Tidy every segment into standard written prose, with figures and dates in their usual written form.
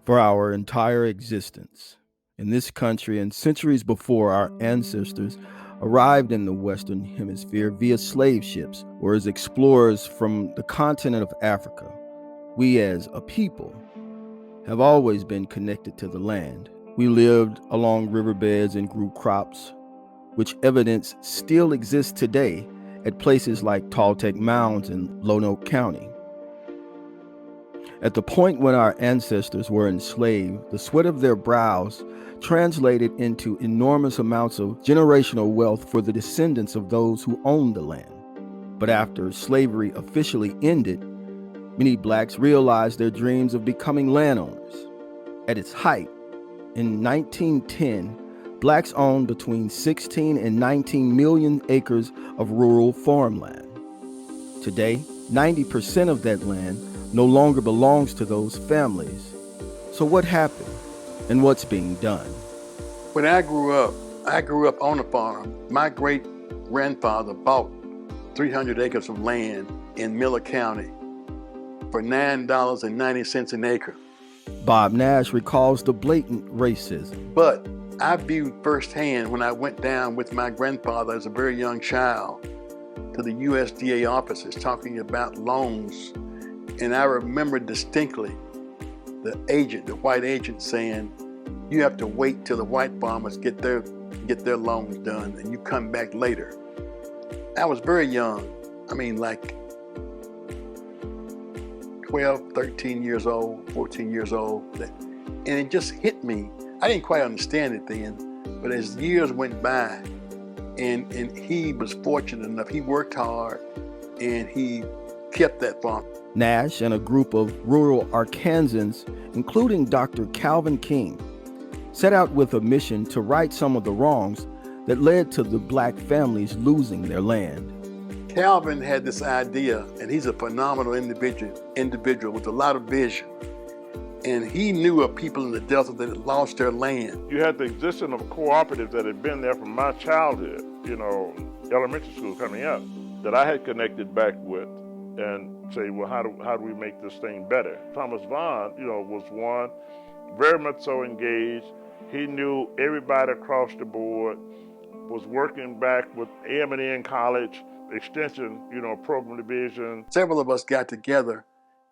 For our entire existence in this country and centuries before, our ancestors arrived in the Western Hemisphere via slave ships or as explorers from the continent of Africa. We as a people have always been connected to the land. We lived along riverbeds and grew crops, which evidence still exists today at places like Talltech Mounds in Lonoke County. At the point when our ancestors were enslaved, the sweat of their brows translated into enormous amounts of generational wealth for the descendants of those who owned the land. But after slavery officially ended, many blacks realized their dreams of becoming landowners. At its height, in 1910, blacks owned between 16 and 19 million acres of rural farmland. Today, 90% of that land no longer belongs to those families. So what happened and what's being done? When I grew up on a farm. My great-grandfather bought 300 acres of land in Miller County for $9.90 an acre. Bob Nash recalls the blatant racism. But I viewed firsthand when I went down with my grandfather as a very young child to the USDA offices talking about loans. And I remember distinctly the white agent saying, you have to wait till the white farmers get their loans done and you come back later. I was very young. I mean, like 12, 13 years old, 14 years old. And it just hit me. I didn't quite understand it then, but as years went by, and he was fortunate enough, he worked hard and he kept that farm. Nash and a group of rural Arkansans, including Dr. Calvin King, set out with a mission to right some of the wrongs that led to the black families losing their land. Calvin had this idea, and he's a phenomenal individual with a lot of vision. And he knew of people in the Delta that had lost their land. You had the existence of cooperatives that had been there from my childhood, elementary school coming up, that I had connected back with and say, well, how do we make this thing better? Thomas Vaughn, was one, very much so engaged. He knew everybody across the board, was working back with AM&N College, Extension, program division. Several of us got together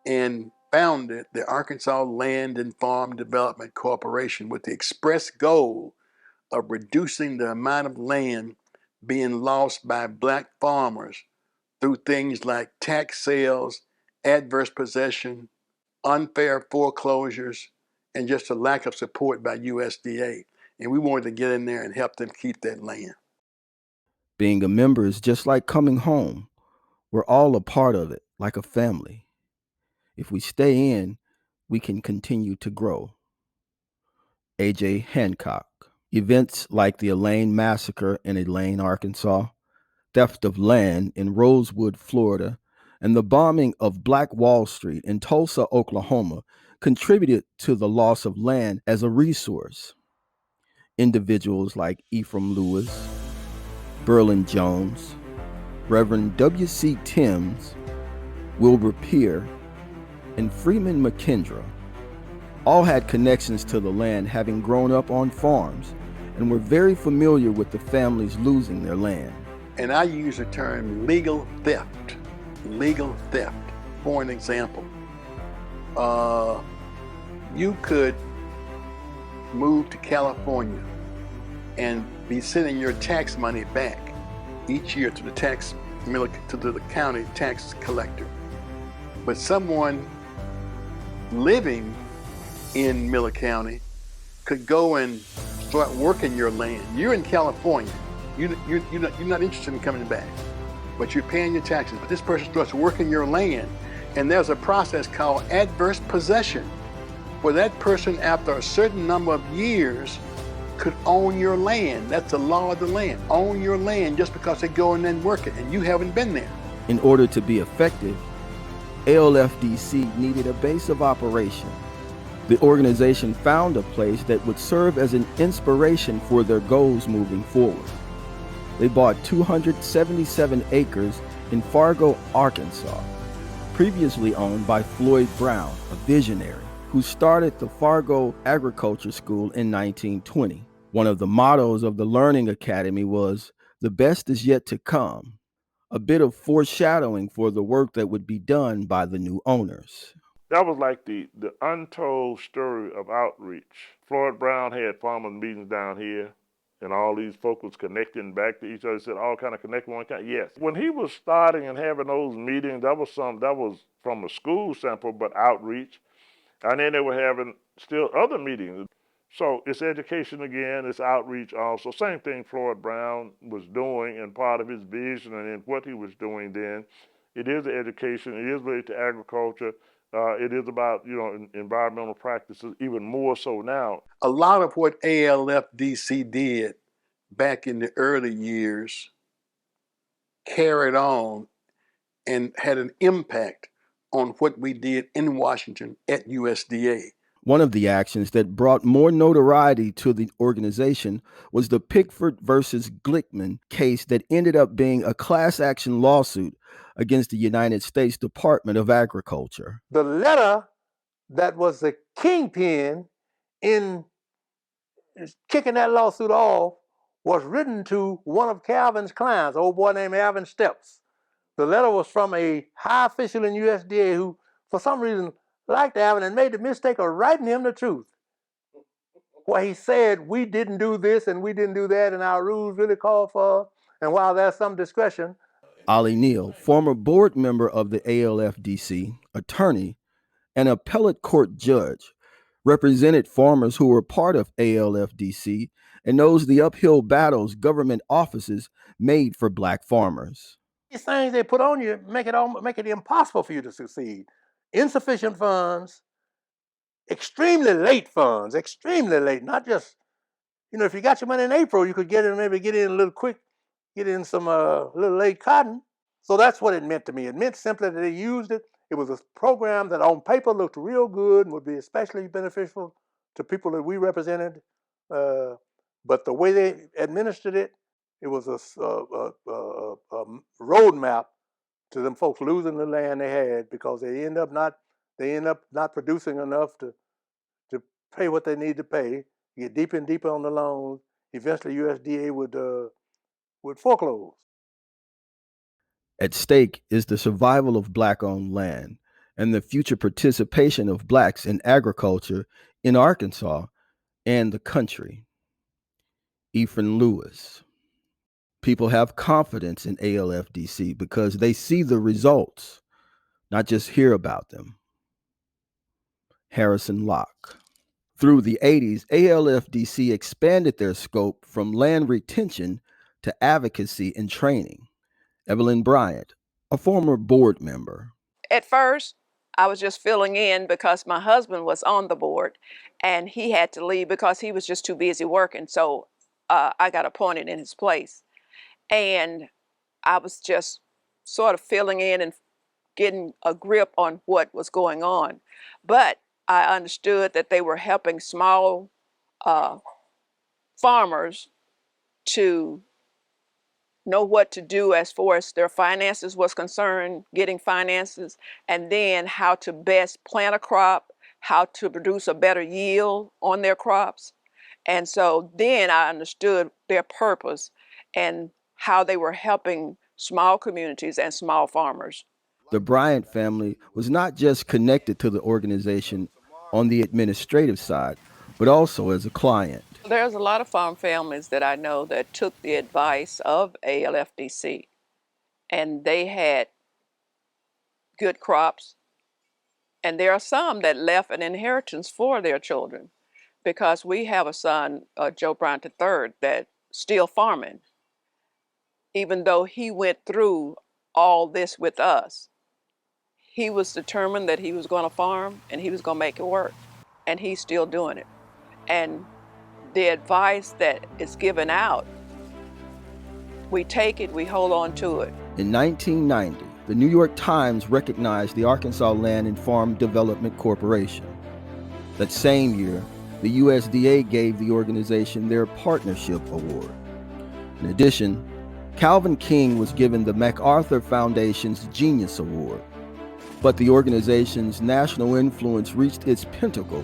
and founded the Arkansas Land and Farm Development Corporation with the express goal of reducing the amount of land being lost by black farmers through things like tax sales, adverse possession, unfair foreclosures, and just a lack of support by USDA. And we wanted to get in there and help them keep that land. Being a member is just like coming home. We're all a part of it, like a family. If we stay in, we can continue to grow. A.J. Hancock. Events like the Elaine Massacre in Elaine, Arkansas, theft of land in Rosewood, Florida, and the bombing of Black Wall Street in Tulsa, Oklahoma, contributed to the loss of land as a resource. Individuals like Ephraim Lewis, Berlin Jones, Reverend W.C. Timms, Wilbur Peer, and Freeman McKendra all had connections to the land, having grown up on farms, and were very familiar with the families losing their land. And I use the term legal theft. Legal theft. For an example, you could move to California and be sending your tax money back each year to the county tax collector. But someone living in Miller County could go and start working your land. You're in California. You're not interested in coming back, but you're paying your taxes. But this person starts working your land, and there's a process called adverse possession, where that person, after a certain number of years, could own your land. That's the law of the land. Own your land just because they go in and work it, and you haven't been there. In order to be effective, ALFDC needed a base of operation. The organization found a place that would serve as an inspiration for their goals moving forward. They bought 277 acres in Fargo, Arkansas, previously owned by Floyd Brown, a visionary who started the Fargo Agriculture School in 1920. One of the mottos of the Learning Academy was, "The best is yet to come," a bit of foreshadowing for the work that would be done by the new owners. That was like the untold story of outreach. Floyd Brown had farmers meetings down here, and all these folks was connecting back to each other. Said all kind of connecting one kind. Yes, when he was starting and having those meetings, that was from a school sample, but outreach, and then they were having still other meetings. So it's education again, it's outreach also. Same thing Floyd Brown was doing, and part of his vision and what he was doing then. It is education. It is related to agriculture. It is about environmental practices, even more so now. A lot of what ALFDC did back in the early years carried on and had an impact on what we did in Washington at USDA. One of the actions that brought more notoriety to the organization was the Pickford versus Glickman case that ended up being a class action lawsuit against the United States Department of Agriculture. The letter that was the kingpin in kicking that lawsuit off was written to one of Calvin's clients, an old boy named Alvin Steps. The letter was from a high official in USDA who, for some reason, liked Alvin and made the mistake of writing him the truth. Where he said, we didn't do this and we didn't do that, and our rules really call for, and while there's some discretion. Ollie Neal, former board member of the ALFDC, attorney, and appellate court judge, represented farmers who were part of ALFDC and knows the uphill battles government offices made for Black farmers. These things they put on you make it impossible for you to succeed. Insufficient funds, extremely late, not just, if you got your money in April, you could get in a little quick, get in some little late cotton. So that's what it meant to me. It meant simply that they used it. It was a program that on paper looked real good and would be especially beneficial to people that we represented. But the way they administered it, it was a roadmap to them folks losing the land they had because they end up not producing enough to pay what they need to pay. You get deeper and deeper on the loans. Eventually, USDA would foreclose. At stake is the survival of Black-owned land and the future participation of Blacks in agriculture in Arkansas and the country. Ephraim Lewis. People have confidence in ALFDC because they see the results, not just hear about them. Harrison Locke. Through the 80s, ALFDC expanded their scope from land retention to advocacy and training. Evelyn Bryant, a former board member. At first, I was just filling in because my husband was on the board and he had to leave because he was just too busy working. So I got appointed in his place. And I was just sort of filling in and getting a grip on what was going on. But I understood that they were helping small farmers to know what to do as far as their finances was concerned, getting finances, and then how to best plant a crop, how to produce a better yield on their crops. And so then I understood their purpose and how they were helping small communities and small farmers. The Bryant family was not just connected to the organization on the administrative side, but also as a client. There's a lot of farm families that I know that took the advice of ALFDC, and they had good crops. And there are some that left an inheritance for their children, because we have a son, Joe Bryant III, that's still farming, even though he went through all this with us. He was determined that he was going to farm and he was going to make it work, and he's still doing it. And the advice that is given out, we take it, we hold on to it. In 1990, the New York Times recognized the Arkansas Land and Farm Development Corporation. That same year, the USDA gave the organization their Partnership Award. In addition, Calvin King was given the MacArthur Foundation's Genius Award. But the organization's national influence reached its pinnacle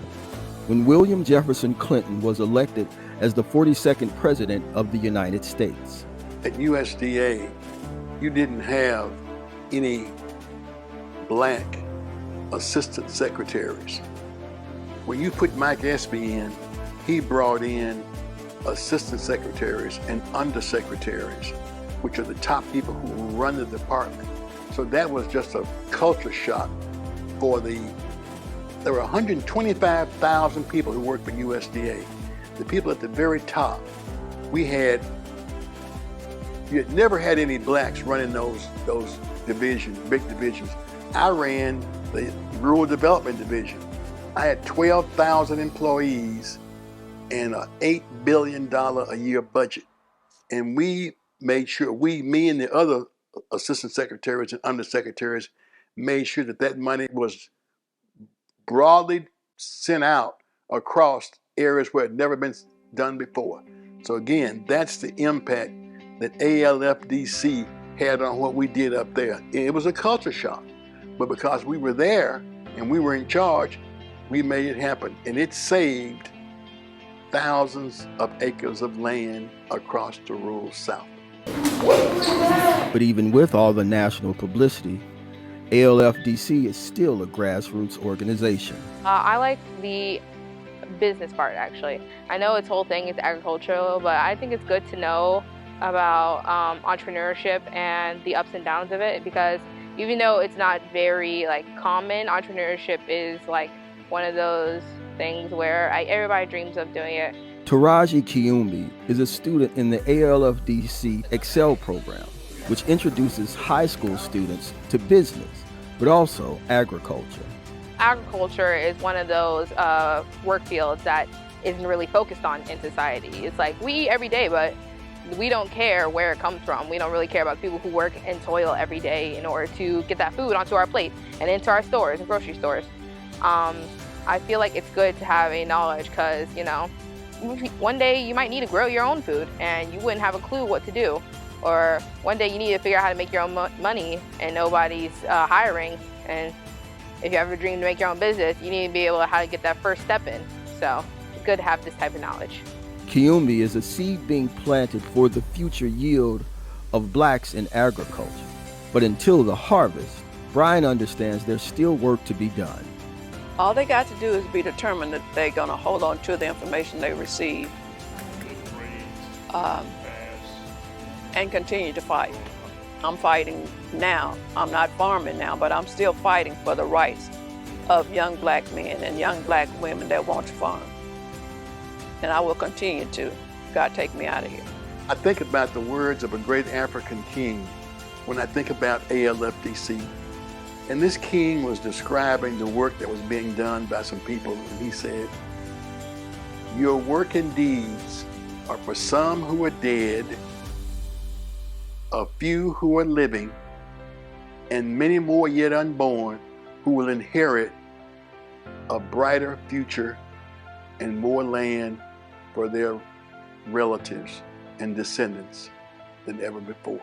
when William Jefferson Clinton was elected as the 42nd President of the United States. At USDA, you didn't have any black assistant secretaries. When you put Mike Espy in, he brought in assistant secretaries and undersecretaries, which are the top people who run the department. So that was just a culture shock for there were 125,000 people who worked for USDA. The people at the very top, you had never had any blacks running those divisions, big divisions. I ran the Rural Development Division. I had 12,000 employees and an $8 billion a year budget. And we made sure, me and the other assistant secretaries and undersecretaries made sure that money was broadly sent out across areas where it had never been done before. So again, that's the impact that ALFDC had on what we did up there. It was a culture shock, but because we were there and we were in charge, we made it happen. And it saved thousands of acres of land across the rural South. But even with all the national publicity, ALFDC is still a grassroots organization. I like the business part, actually. I know its whole thing is agricultural, but I think it's good to know about entrepreneurship and the ups and downs of it, because even though it's not very common, entrepreneurship is one of those things where everybody dreams of doing it. Taraji Kiumbi is a student in the ALFDC Excel program, which introduces high school students to business, but also agriculture. Agriculture is one of those work fields that isn't really focused on in society. It's we eat every day, but we don't care where it comes from. We don't really care about people who work in toil every day in order to get that food onto our plate and into our stores and grocery stores. I feel like it's good to have a knowledge because, one day you might need to grow your own food and you wouldn't have a clue what to do. Or one day you need to figure out how to make your own money and nobody's hiring. And if you ever dream to make your own business, you need to be able to how to get that first step in. So it's good to have this type of knowledge. Kiumbi is a seed being planted for the future yield of blacks in agriculture. But until the harvest, Brian understands there's still work to be done. All they got to do is be determined that they're going to hold on to the information they receive and continue to fight. I'm fighting now. I'm not farming now, but I'm still fighting for the rights of young black men and young black women that want to farm. And I will continue to. God, take me out of here. I think about the words of a great African king when I think about ALFDC. And this king was describing the work that was being done by some people, and he said, "Your work and deeds are for some who are dead, a few who are living, and many more yet unborn who will inherit a brighter future and more land for their relatives and descendants than ever before."